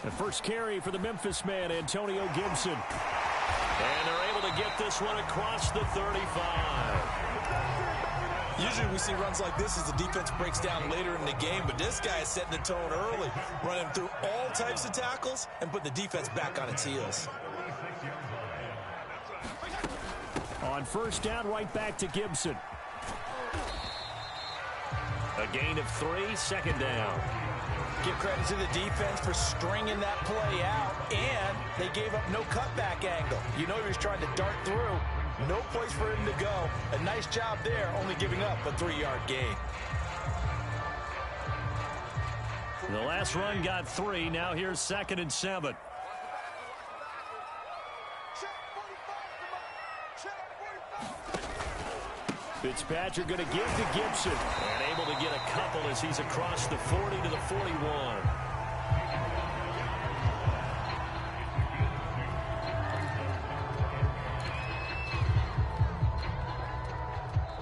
The first carry for the Memphis man, Antonio Gibson. And they're able to get this one across the 35. Usually we see runs like this as the defense breaks down later in the game, but this guy is setting the tone early, running through all types of tackles and put the defense back on its heels. On first down, right back to Gibson. A gain of 3, second down. Give credit to the defense for stringing that play out, and they gave up no cutback angle. You know he was trying to dart through. No place for him to go. A nice job there, only giving up a 3-yard gain. The last run got 3. Now here's 2nd and 7. Fitzpatrick going to give to Gibson. And able to get a couple as he's across the 40 to the 41.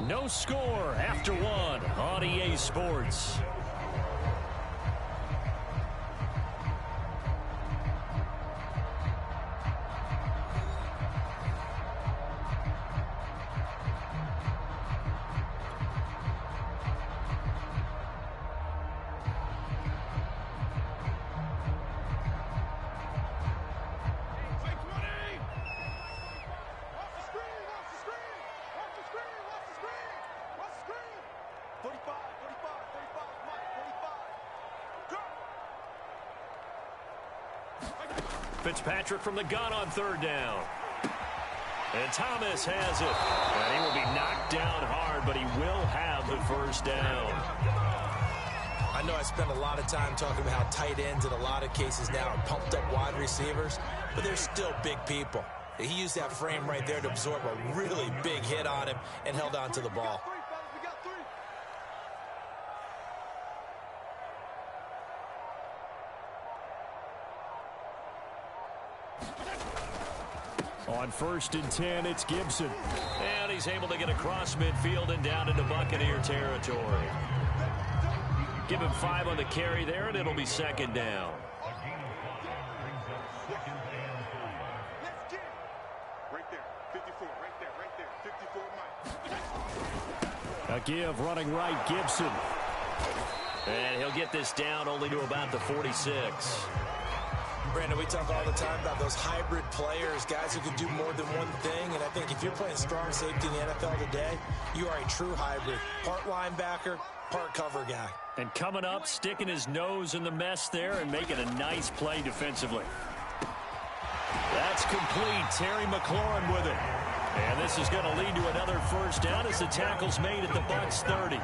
No score after 1 on EA Sports. Fitzpatrick from the gun on 3rd down. And Thomas has it. And he will be knocked down hard, but he will have the first down. I know I spend a lot of time talking about how tight ends in a lot of cases now are pumped up wide receivers, but they're still big people. He used that frame right there to absorb a really big hit on him and held on to the ball. On 1st and 10, it's Gibson. And he's able to get across midfield and down into Buccaneer territory. Give him 5 on the carry there, and it'll be 2nd down. Right there, 54, right there, 54, Mike. A give running right, Gibson. And he'll get this down only to about the 46. Brandon, we talk all the time about those hybrid players, guys who can do more than one thing, and I think if you're playing strong safety in the NFL today, you are a true hybrid. Part linebacker, part cover guy. And coming up, sticking his nose in the mess there and making a nice play defensively. That's complete. Terry McLaurin with it. And this is going to lead to another first down as the tackle's made at the Bucs 30.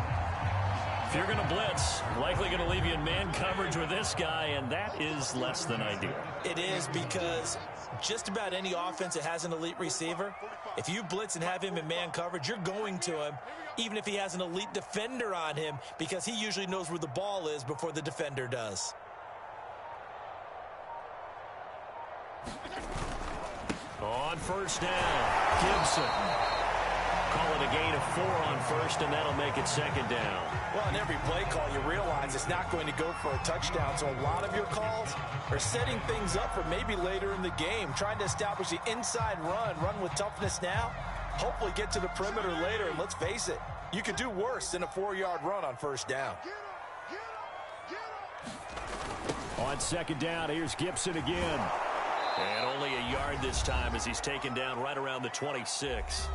If you're going to blitz, likely going to leave you in man coverage with this guy, and that is less than ideal. It is, because just about any offense that has an elite receiver, if you blitz and have him in man coverage, you're going to him, even if he has an elite defender on him, because he usually knows where the ball is before the defender does. On first down, Gibson. Call it a gain of 4 on 1st, and that'll make it 2nd down. Well, in every play call, you realize it's not going to go for a touchdown, so a lot of your calls are setting things up for maybe later in the game, trying to establish the inside run with toughness now, hopefully get to the perimeter later, and let's face it, you could do worse than a 4-yard run on first down. On 2nd down, here's Gibson again. And only a yard this time as he's taken down right around the 26.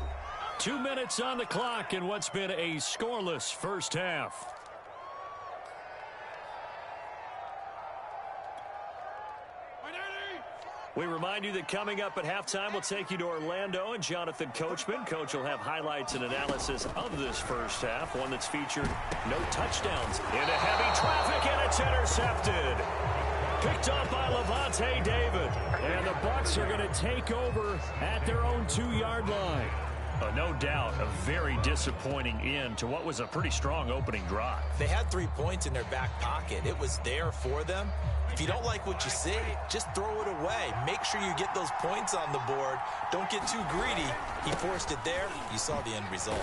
2 minutes on the clock in what's been a scoreless first half. We remind you that coming up at halftime, we'll take you to Orlando and Jonathan Coachman. Coach will have highlights and analysis of this first half, one that's featured no touchdowns. Into heavy traffic, and it's intercepted. Picked up by Levante David. And the Bucs are going to take over at their own 2-yard line. No doubt a very disappointing end to what was a pretty strong opening drive. They had 3 points in their back pocket. It was there for them. If you don't like what you see, just throw it away. Make sure you get those points on the board. Don't get too greedy. He forced it there. You saw the end result.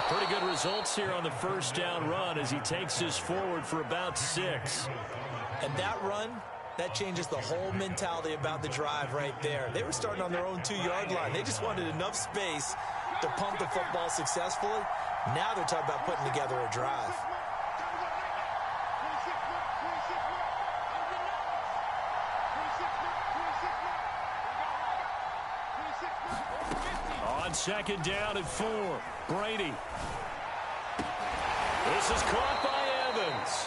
Pretty good results here on the first down run as he takes this forward for about 6. And that run That changes the whole mentality about the drive right there. They were starting on their own 2-yard line. They just wanted enough space to punt the football successfully. Now they're talking about putting together a drive. On second down and 4, Brady. This is caught by Evans.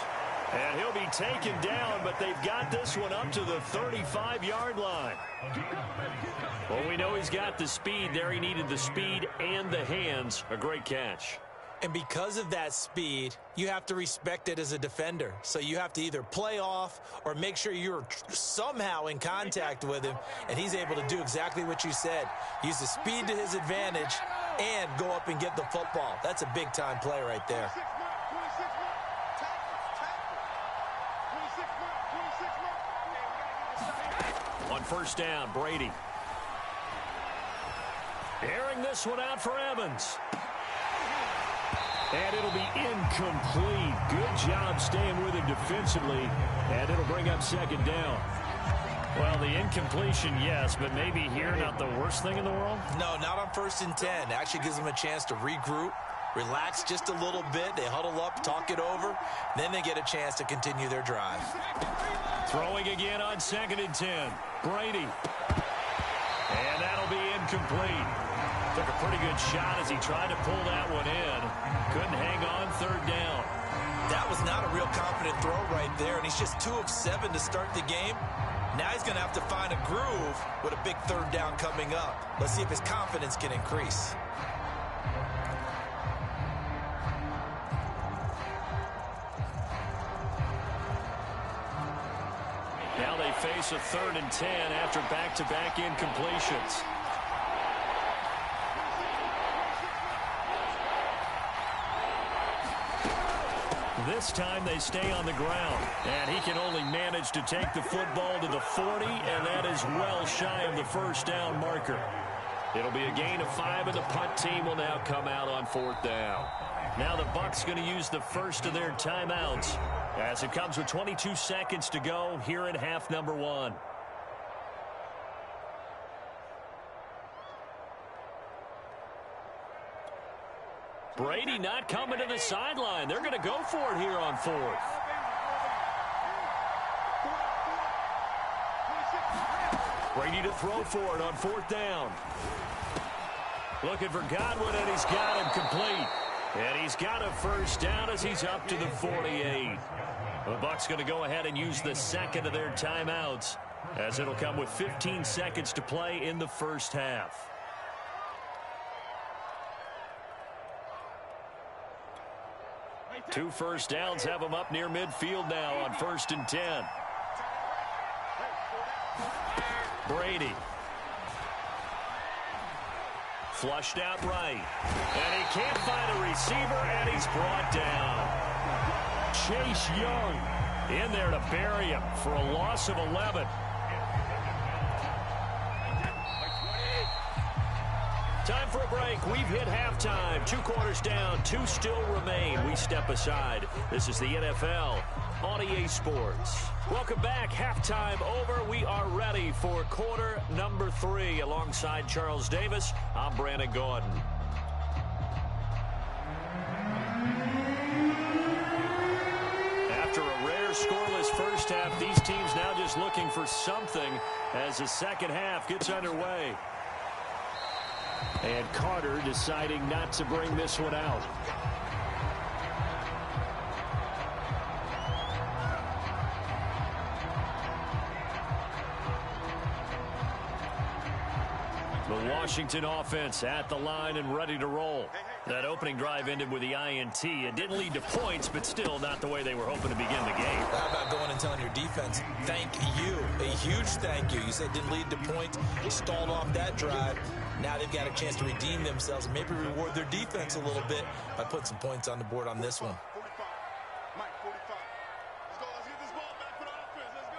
And he'll be taken down, but they've got this one up to the 35-yard line. Well, we know he's got the speed there. He needed the speed and the hands. A great catch. And because of that speed, you have to respect it as a defender. So you have to either play off or make sure you're somehow in contact with him, and he's able to do exactly what you said. Use the speed to his advantage and go up and get the football. That's a big-time play right there. On first down, Brady. Airing this one out for Evans. And it'll be incomplete. Good job staying with him defensively. And it'll bring up second down. Well, the incompletion, yes, but maybe here not the worst thing in the world? No, not on 1st and 10. Actually gives them a chance to regroup, relax just a little bit. They huddle up, talk it over. Then they get a chance to continue their drive. Throwing again on 2nd and 10. Brady. And that'll be incomplete. Took a pretty good shot as he tried to pull that one in. Couldn't hang on 3rd down. That was not a real confident throw right there, and he's just 2 of 7 to start the game. Now he's going to have to find a groove with a big 3rd down coming up. Let's see if his confidence can increase. Now they face a 3rd and 10 after back-to-back incompletions. This time they stay on the ground, and he can only manage to take the football to the 40, and that is well shy of the 1st down marker. It'll be a gain of 5, and the punt team will now come out on 4th down. Now the Bucs going to use the first of their timeouts as it comes with 22 seconds to go here in half number 1. Brady not coming to the sideline. They're going to go for it here on 4th. Brady to throw for it on 4th down. Looking for Godwin, and he's got him complete. And he's got a 1st down as he's up to the 48. The Bucs going to go ahead and use the 2nd of their timeouts as it'll come with 15 seconds to play in the 1st half. Two 1st downs have them up near midfield now on 1st and 10. Brady. Flushed out right. And he can't find a receiver, and he's brought down. Chase Young in there to bury him for a loss of 11. Time for a break. We've hit halftime. 2 quarters down. 2 still remain. We step aside. This is the NFL on EA Sports. Welcome back. Halftime over. We are ready for quarter number 3. Alongside Charles Davis, I'm Brandon Gordon. After a rare scoreless first half, these teams now just looking for something as the second half gets underway. And Carter deciding not to bring this one out. The Washington offense at the line and ready to roll. That opening drive ended with the INT. It didn't lead to points, but still not the way they were hoping to begin the game. How about going and telling your defense, thank you, a huge thank you. You said didn't lead to points, stalled off that drive. Now they've got a chance to redeem themselves and maybe reward their defense a little bit by putting some points on the board on this one. 45. Mike, 45. Let's go. Let's get this ball back for the offense. Let's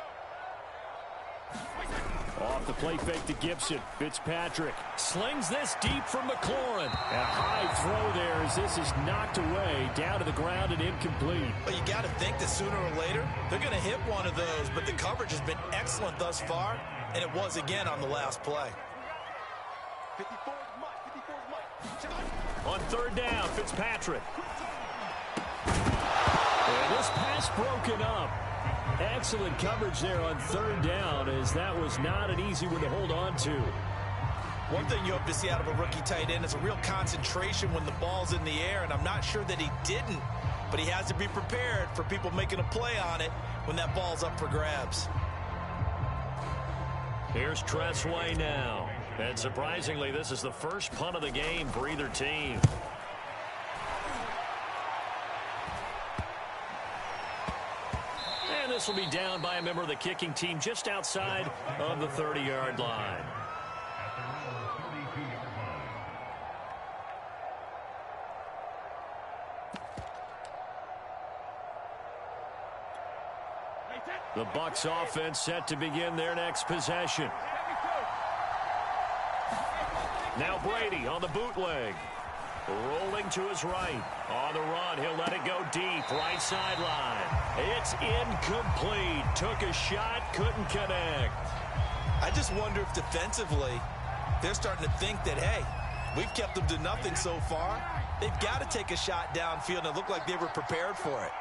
go. Off the play fake to Gibson. Fitzpatrick slings this deep from McLaurin. And a high throw there as this is knocked away, down to the ground and incomplete. Well, you got to think that sooner or later, they're going to hit one of those, but the coverage has been excellent thus far, and it was again on the last play. On third down, Fitzpatrick. And this pass broken up. Excellent coverage there on third down, as that was not an easy one to hold on to. One thing you hope to see out of a rookie tight end is a real concentration when the ball's in the air, and I'm not sure that he didn't, but he has to be prepared for people making a play on it when that ball's up for grabs. Here's Tressway now. And surprisingly, this is the first punt of the game for either team. And this will be down by a member of the kicking team just outside of the 30-yard line. The Bucs offense set to begin their next possession. Now Brady on the bootleg. Rolling to his right. On the run, he'll let it go deep. Right sideline. It's incomplete. Took a shot, couldn't connect. I just wonder if defensively they're starting to think that, hey, we've kept them to nothing so far. They've got to take a shot downfield, and it looked like they were prepared for it.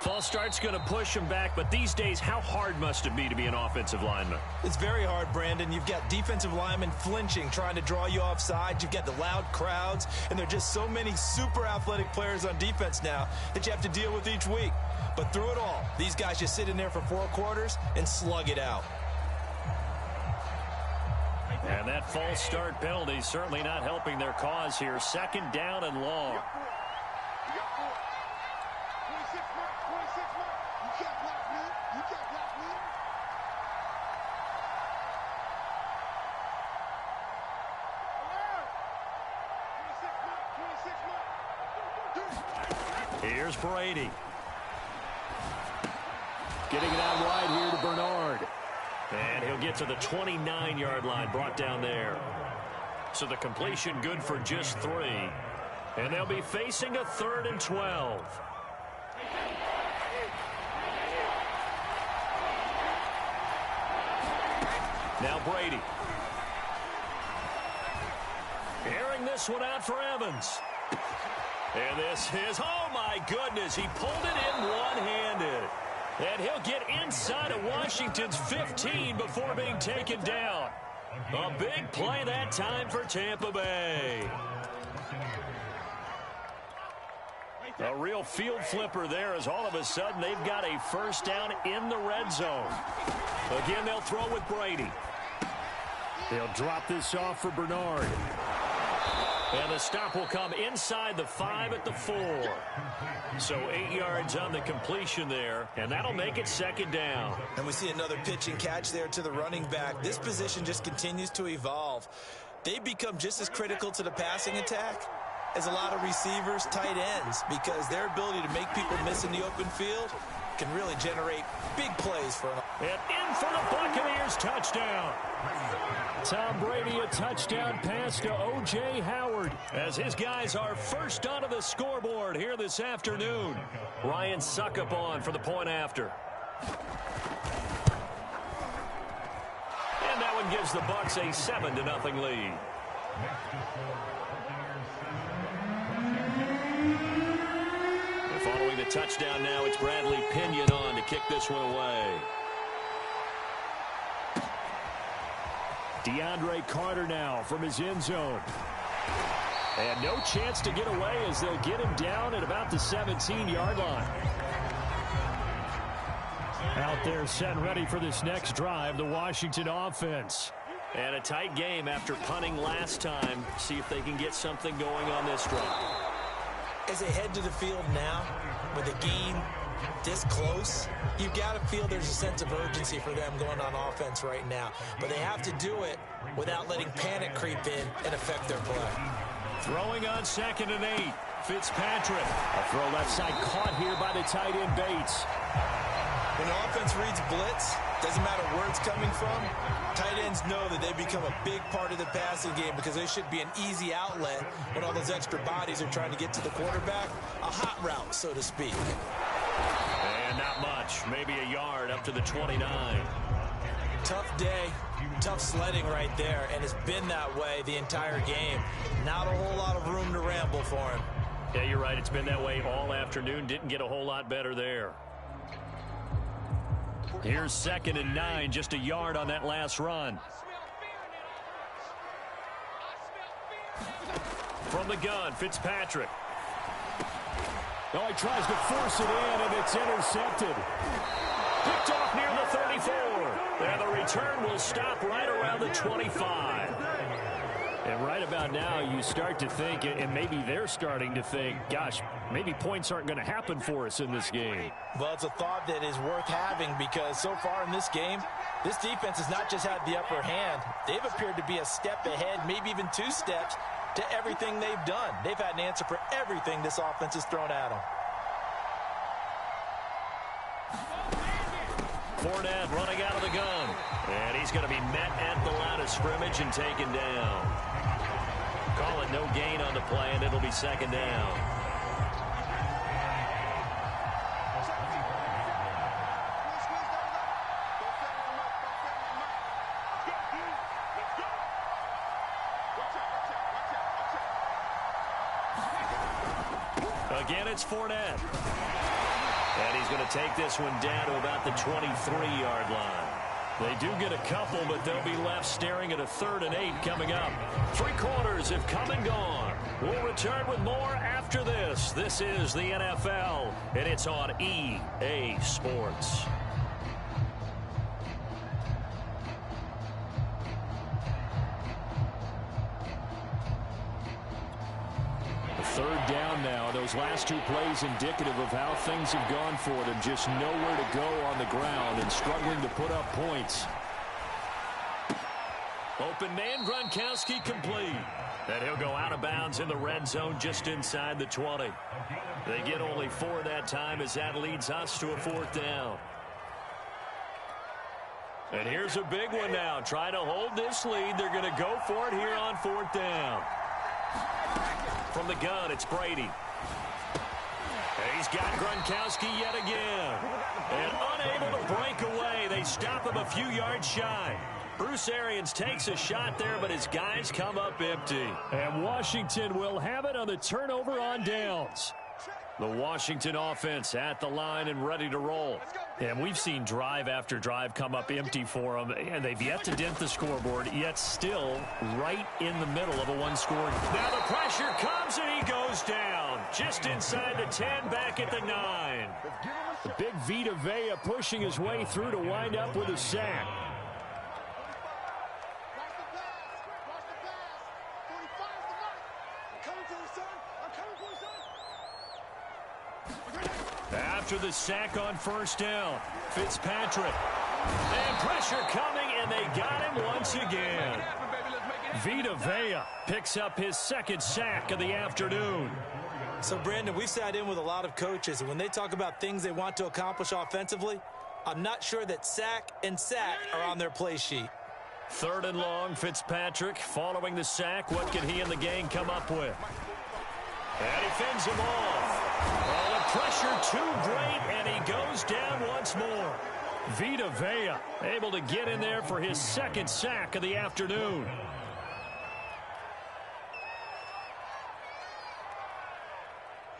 False start's going to push him back, but these days, how hard must it be to be an offensive lineman? It's very hard, Brandon. You've got defensive linemen flinching, trying to draw you offside. You've got the loud crowds, and there are just so many super athletic players on defense now that you have to deal with each week. But through it all, these guys just sit in there for 4 quarters and slug it out. And that false start penalty certainly not helping their cause here. Second down and long. Here's Brady. Getting it out wide here to Bernard. And he'll get to the 29-yard line, brought down there. So the completion good for just 3. And they'll be facing a 3rd and 12. Now Brady. Airing this one out for Evans. And this is, oh my goodness, he pulled it in one-handed. And he'll get inside of Washington's 15 before being taken down. A big play that time for Tampa Bay. A real field flipper there, as all of a sudden they've got a first down in the red zone. Again, they'll throw with Brady. They'll drop this off for Bernard. And the stop will come inside the 5 at the 4. So 8 yards on the completion there, and that'll make it second down. And we see another pitch and catch there to the running back. This position just continues to evolve. They become just as critical to the passing attack as a lot of receivers, tight ends, because their ability to make people miss in the open field can really generate big plays for them. And in for the Buccaneers, touchdown. Tom Brady, a touchdown pass to O.J. Howard, as his guys are first onto the scoreboard here this afternoon. Ryan Suckup on for the point after. And that one gives the Bucs a 7-0 lead. Following the touchdown now, it's Bradley Pinion on to kick this one away. DeAndre Carter now from his end zone. And no chance to get away as they'll get him down at about the 17-yard line. Out there set and ready for this next drive, the Washington offense. And a tight game after punting last time. See if they can get something going on this drive. As they head to the field now, with a game this close, you've got to feel there's a sense of urgency for them going on offense right now. But they have to do it without letting panic creep in and affect their play. Throwing on 2nd and 8. Fitzpatrick. A throw left side caught here by the tight end Bates. When the offense reads blitz, doesn't matter where it's coming from, tight ends know that they become a big part of the passing game because they should be an easy outlet when all those extra bodies are trying to get to the quarterback. A hot route, so to speak. And not much. Maybe a yard up to the 29. Tough day, tough sledding right there, and it's been that way the entire game. Not a whole lot of room to ramble for him. Yeah, you're right. It's been that way all afternoon. Didn't get a whole lot better there. Here's 2nd and 9, just a yard on that last run. From the gun, Fitzpatrick. Oh, he tries to force it in, and it's intercepted. Picked off near the 34. And the return will stop right around the 25. And right about now, you start to think, and maybe they're starting to think, gosh, maybe points aren't going to happen for us in this game. Well, it's a thought that is worth having because so far in this game, this defense has not just had the upper hand. They've appeared to be a step ahead, maybe even 2 steps to everything they've done. They've had an answer for everything this offense has thrown at them. Fournette running out of the gun. And he's going to be met at the line of scrimmage and taken down. Call it no gain on the play, and it'll be 2nd down. Again, it's Fournette. And he's going to take this one down to about the 23-yard line. They do get a couple, but they'll be left staring at a 3rd and 8 coming up. 3 quarters have come and gone. We'll return with more after this. This is the NFL, and it's on EA Sports. Third down now. Those last 2 plays indicative of how things have gone for them. Just nowhere to go on the ground and struggling to put up points. Open man, Gronkowski complete. And he'll go out of bounds in the red zone just inside the 20. They get only 4 that time as that leads us to a 4th down. And here's a big one now. Trying to hold this lead. They're going to go for it here on 4th down. From the gun, it's Brady. And he's got Gronkowski yet again. And unable to break away. They stop him a few yards shy. Bruce Arians takes a shot there, but his guys come up empty. And Washington will have it on the turnover on downs. The Washington offense at the line and ready to roll. And we've seen drive after drive come up empty for them, and they've yet to dent the scoreboard, yet still right in the middle of a one-score. Now the pressure comes, and he goes down. Just inside the 10, back at the 9. The big Vita Vea pushing his way through to wind up with a sack. After the sack on 1st down, Fitzpatrick. And pressure coming, and they got him once again. Vita Vea picks up his 2nd sack of the afternoon. So, Brandon, we've sat in with a lot of coaches, and when they talk about things they want to accomplish offensively, I'm not sure that sack and sack are on their play sheet. 3rd and long, Fitzpatrick following the sack. What can he and the gang come up with? And he fends him off. Oh, the pressure too great, and he goes down once more. Vita Vea able to get in there for his 2nd sack of the afternoon.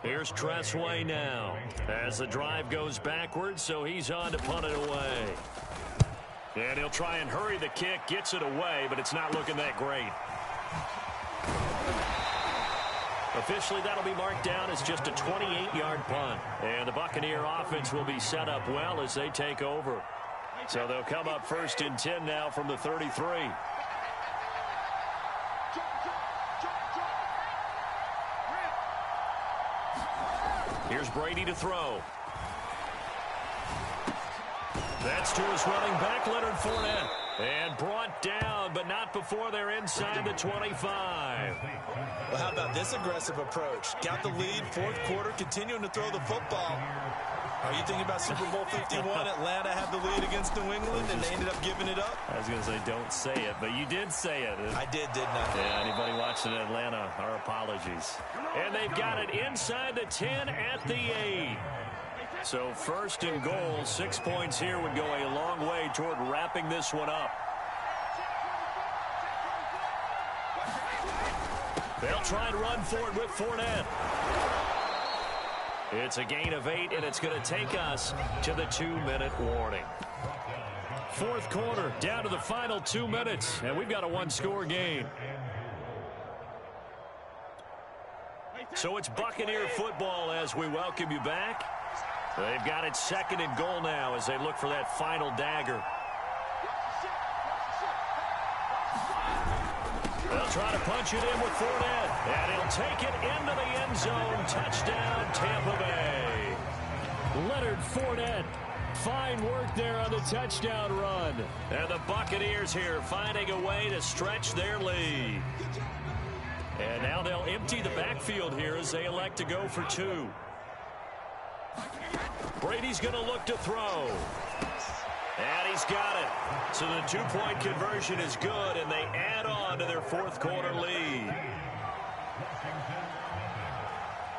Here's Tressway now as the drive goes backwards, so he's on to punt it away. And he'll try and hurry the kick, gets it away, but it's not looking that great. Officially, that'll be marked down as just a 28-yard punt. And the Buccaneer offense will be set up well as they take over. So they'll come up 1st and 10 now from the 33. Here's Brady to throw. That's to his running back, Leonard Fournette. And brought down, but not before they're inside the 25. Well, how about this aggressive approach? Got the lead, fourth quarter, continuing to throw the football. Are you thinking about Super Bowl 51? Atlanta had the lead against New England, and they ended up giving it up? I was going to say, don't say it, but you did say it. I did, didn't I? Yeah, anybody watching Atlanta, our apologies. And they've got it inside the 10 at the 8. So first and goal, 6 points here would go a long way toward wrapping this one up. They'll try and run for it with Fournette. It's a gain of 8, and it's going to take us to the 2-minute warning. Fourth quarter, down to the final 2 minutes, and we've got a one-score game. So it's Buccaneer football as we welcome you back. They've got it second and goal now as they look for that final dagger. They'll try to punch it in with Fournette, and he'll take it into the end zone. Touchdown, Tampa Bay. Leonard Fournette. Fine work there on the touchdown run. And the Buccaneers here finding a way to stretch their lead. And now they'll empty the backfield here as they elect to go for 2. Brady's going to look to throw. And he's got it. So the 2-point conversion is good, and they add on to their fourth quarter lead.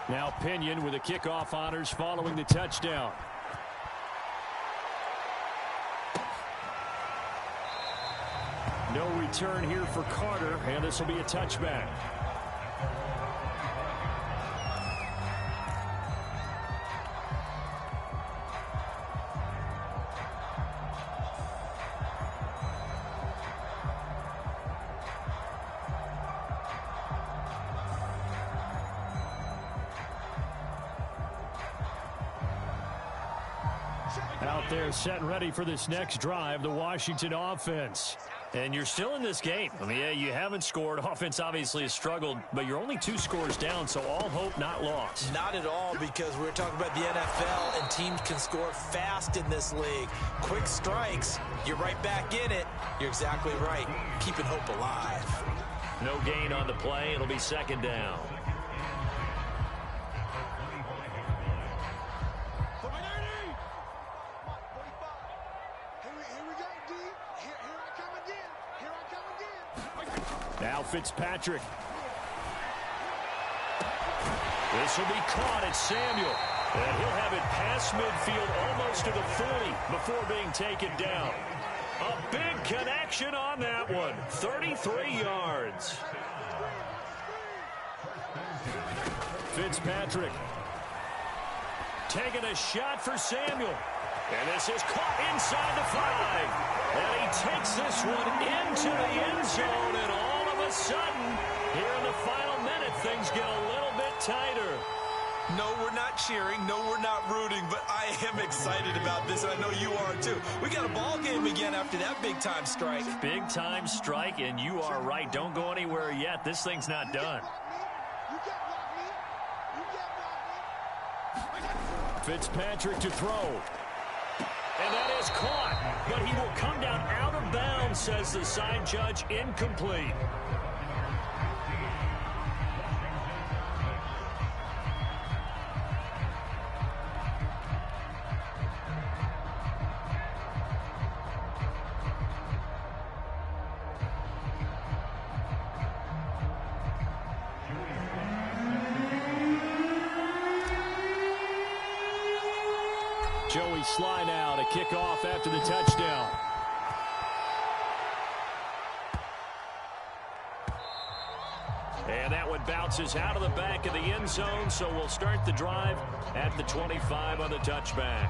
Now Pinion with the kickoff honors following the touchdown. No return here for Carter, and this will be a touchback. Out there set and ready for this next drive, the Washington offense. And you're still in this game. I mean, yeah, you haven't scored. Offense obviously has struggled, but you're only 2 scores down, so all hope not lost. Not at all, because we're talking about the NFL, and teams can score fast in this league. Quick strikes, you're right back in it. You're exactly right. Keeping hope alive. No gain on the play. It'll be second down. Now Fitzpatrick. This will be caught at Samuel. And he'll have it past midfield almost to the 40 before being taken down. A big connection on that one. 33 yards. Fitzpatrick. Taking a shot for Samuel. And this is caught inside the 5. And he takes this one into the end zone. And all of a sudden, here in the final minute, things get a little bit tighter. No, we're not cheering. No, we're not rooting. But I am excited about this, and I know you are too. We got a ball game again after that big-time strike. Big-time strike, and you are right. Don't go anywhere yet. This thing's not done. Fitzpatrick to throw. And that is caught, but he will come down out of bounds, says the side judge, incomplete. Joey Sly now to kick off after the touchdown. And that one bounces out of the back of the end zone, so we'll start the drive at the 25 on the touchback.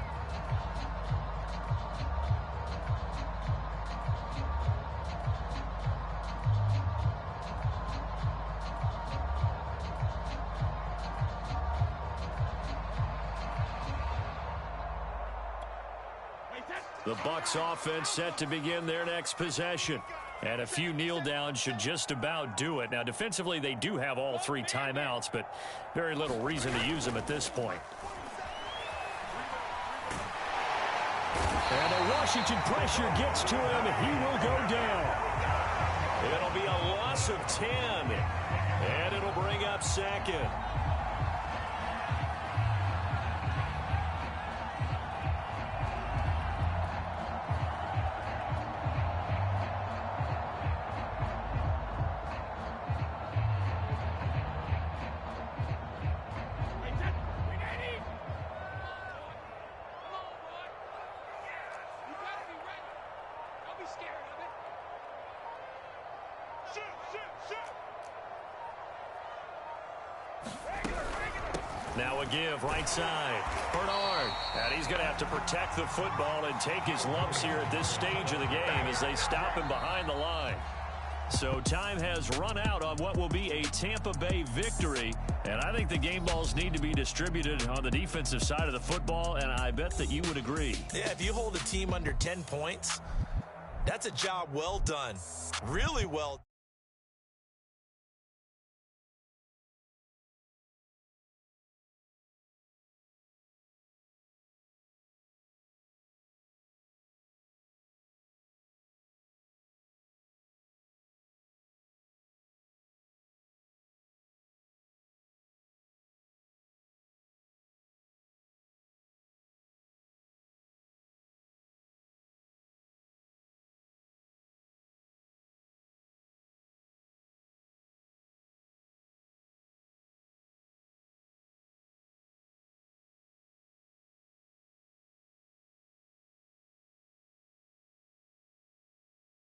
The Bucs offense set to begin their next possession. And a few kneel downs should just about do it. Now, defensively, they do have all 3 timeouts, but very little reason to use them at this point. And the Washington pressure gets to him. He will go down. It'll be a loss of 10. And it'll bring up second. Now a give right side. Bernard. And he's going to have to protect the football and take his lumps here at this stage of the game as they stop him behind the line. So time has run out on what will be a Tampa Bay victory. And I think the game balls need to be distributed on the defensive side of the football, and I bet that you would agree. Yeah, if you hold a team under 10 points, that's a job well done. Really well.